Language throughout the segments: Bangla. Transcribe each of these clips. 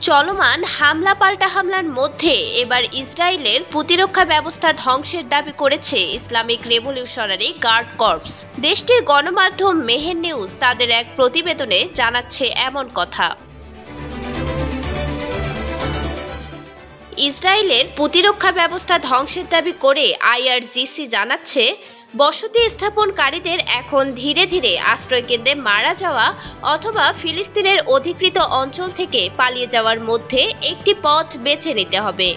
চলমান হামলা পাল্টা হামলার মধ্যে এবার ইসরায়েলের প্রতিরক্ষা ব্যবস্থা ধ্বংসের দাবি করেছে ইসলামিক রেভলিউশনারি গার্ড কর্পস। দেশটির গণমাধ্যম মেহের নিউজ তাদের এক প্রতিবেদনে জানাচ্ছে এমন কথা। ইসরায়েলের প্রতিরক্ষা ব্যবস্থা ধ্বংসের দাবি করে আইআরজিসি জানাচ্ছে, বসতি স্থাপনকারীদের এখন ধীরে ধীরে আশ্রয়কেন্দ্রে মারা যাওয়া অথবা ফিলিস্তিনের অধিকৃত অঞ্চল থেকে পালিয়ে যাওয়ার মধ্যে একটি পথ বেছে নিতে হবে।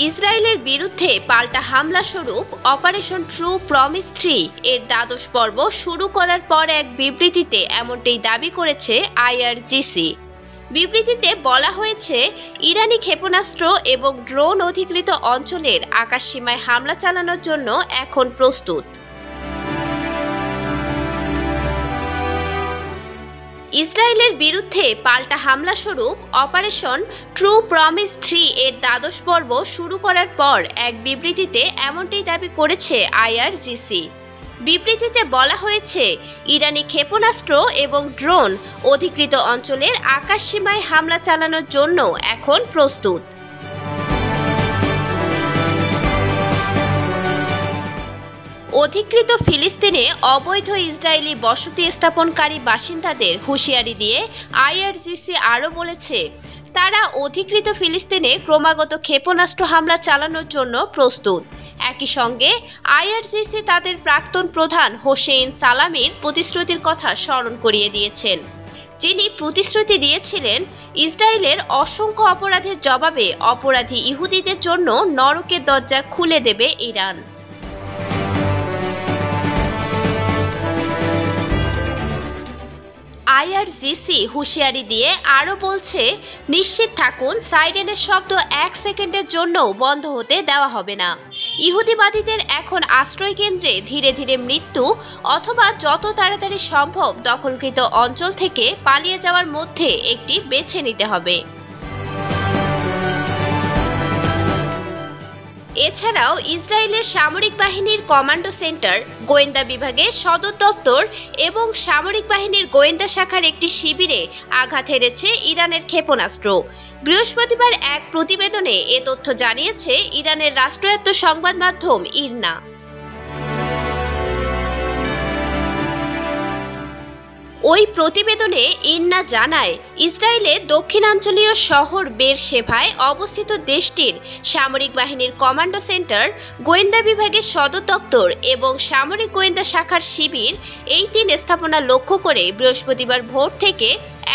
ইসরায়েলের বিরুদ্ধে পাল্টা হামলা স্বরূপ অপারেশন ট্রু প্রমিস 3 এর দ্বাদশ পর্ব শুরু করার পর এক বিবৃতিতে এমনটাই দাবি করেছে আইআরজিসি। বিবৃতিতে বলা হয়েছে, ইরানি ক্ষেপণাস্ত্র এবং ড্রোন অধিকৃত অঞ্চলের আকাশসীমায় হামলা চালানোর জন্য এখন প্রস্তুত। ইসরায়েলের বিরুদ্ধে পাল্টা হামলা স্বরূপ অপারেশন ট্রু প্রমিস 3 এর দ্বাদশ পর্ব শুরু করার পর এক বিবৃতিতে এমনটাই দাবি করেছে আইআরজিসি। বিবৃতিতে বলা হয়েছে, ইরানি ক্ষেপণাস্ত্র এবং ড্রোন অধিকৃত অঞ্চলের আকাশসীমায় হামলা চালানোর জন্য এখন প্রস্তুত। অধিকৃত ফিলিস্তিনে অবৈধ ইসরায়েলি বসতি স্থাপনকারী বাসিন্দাদের হুঁশিয়ারি দিয়ে আইআরজিসি আরও বলেছে, তারা অধিকৃত ফিলিস্তিনে ক্রমাগত ক্ষেপণাস্ত্র হামলা চালানোর জন্য প্রস্তুত। একই সঙ্গে আইআরজিসি তাদের প্রাক্তন প্রধান হোসেইন সালামির প্রতিশ্রুতির কথা স্মরণ করিয়ে দিয়েছেন, যিনি প্রতিশ্রুতি দিয়েছিলেন ইসরায়েলের অসংখ্য অপরাধের জবাবে অপরাধী ইহুদিদের জন্য নরকের দরজা খুলে দেবে ইরান। আইআরজিসি হুঁশিয়ারি দিয়ে আরও বলছে, নিশ্চিত থাকুন সাইরেনের শব্দ 1 সেকেন্ডের জন্যও বন্ধ হতে দেওয়া হবে না। ইহুদিবাদীদের এখন আশ্রয়কেন্দ্রে ধীরে ধীরে মৃত্যু অথবা যত তাড়াতাড়ি সম্ভব দখলকৃত অঞ্চল থেকে পালিয়ে যাওয়ার মধ্যে একটি বেছে নিতে হবে। এছাড়াও ইসরায়েলের সামরিক বাহিনীর কমান্ডো সেন্টার, গোয়েন্দা বিভাগের সদর দপ্তর এবং সামরিক বাহিনীর গোয়েন্দা শাখার একটি শিবিরে আঘাত হেরেছে ইরানের ক্ষেপণাস্ত্র। বৃহস্পতিবার এক প্রতিবেদনে এ তথ্য জানিয়েছে ইরানের রাষ্ট্রায়ত্ত সংবাদ মাধ্যম ইরনা। ওই প্রতিবেদনে ইরনা জানায়, ইসরায়েলের দক্ষিণাঞ্চলীয় শহর বেরশেভায় অবস্থিত দেশটির সামরিক বাহিনীর কমান্ডো সেন্টার, গোয়েন্দা বিভাগের সদর দপ্তর এবং সামরিক গোয়েন্দা শাখার শিবির, এই 3 স্থাপনা লক্ষ্য করে বৃহস্পতিবার ভোর থেকে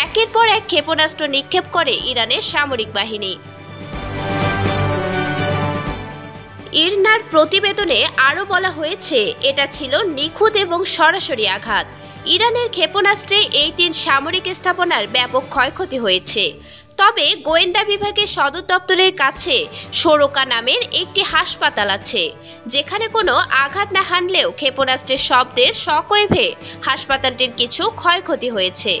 একের পর এক ক্ষেপণাস্ত্র নিক্ষেপ করে ইরানের সামরিক বাহিনী। ইরনার প্রতিবেদনে আরও বলা হয়েছে, এটা ছিল নিখুঁত এবং সরাসরি আঘাত। ইরানের ক্ষেপণাস্ত্রে এই 3 সামরিক স্থাপনার ব্যাপক ক্ষয়ক্ষতি হয়েছে। তবে গোয়েন্দা বিভাগের সদর দপ্তরের কাছে সোরোকা নামের একটি হাসপাতাল আছে, যেখানে কোনো আঘাত না হানলেও ক্ষেপণাস্ত্রের শব্দের শকওয়েভে হাসপাতালটির কিছু ক্ষয়ক্ষতি হয়েছে।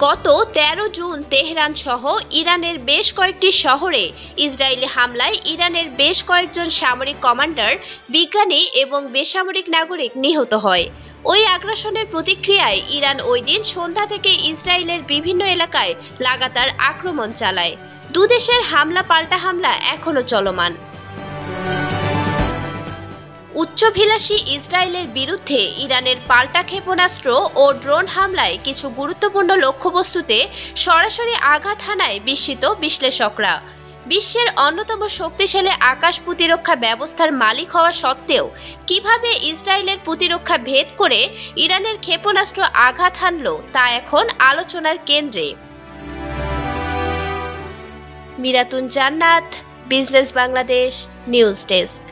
গত 13 জুন তেহরান সহ ইরানের বেশ কয়েকটি শহরে ইসরায়েলি হামলায় ইরানের বেশ কয়েকজন সামরিক কমান্ডার, বিজ্ঞানী এবং বেসামরিক নাগরিক নিহত হয়। ওই আগ্রাসনের প্রতিক্রিয়ায় ইরান ওই দিন সন্ধ্যা থেকে ইসরায়েলের বিভিন্ন এলাকায় লাগাতার আক্রমণ চালায়। দুদেশের হামলা পাল্টা হামলা এখনও চলমান। উচ্চাভিলাষী ইসরায়েলের বিরুদ্ধে ইরানের পাল্টা ক্ষেপণাস্ত্র ও ড্রোন হামলায় কিছু গুরুত্বপূর্ণ লক্ষ্যবস্তুতে সরাসরি আঘাত হানায় বিস্মিত বিশ্লেষকরা। বিশ্বের অন্যতম শক্তিশালী আকাশ প্রতিরক্ষা ব্যবস্থার মালিক হওয়া সত্ত্বেও কিভাবে ইসরায়েলের প্রতিরক্ষা ভেদ করে ইরানের ক্ষেপণাস্ত্র আঘাত হানল তা এখন আলোচনার কেন্দ্রে। মিরাতুন জান্নাত, বিজনেস বাংলাদেশ নিউজ ডেস্ক।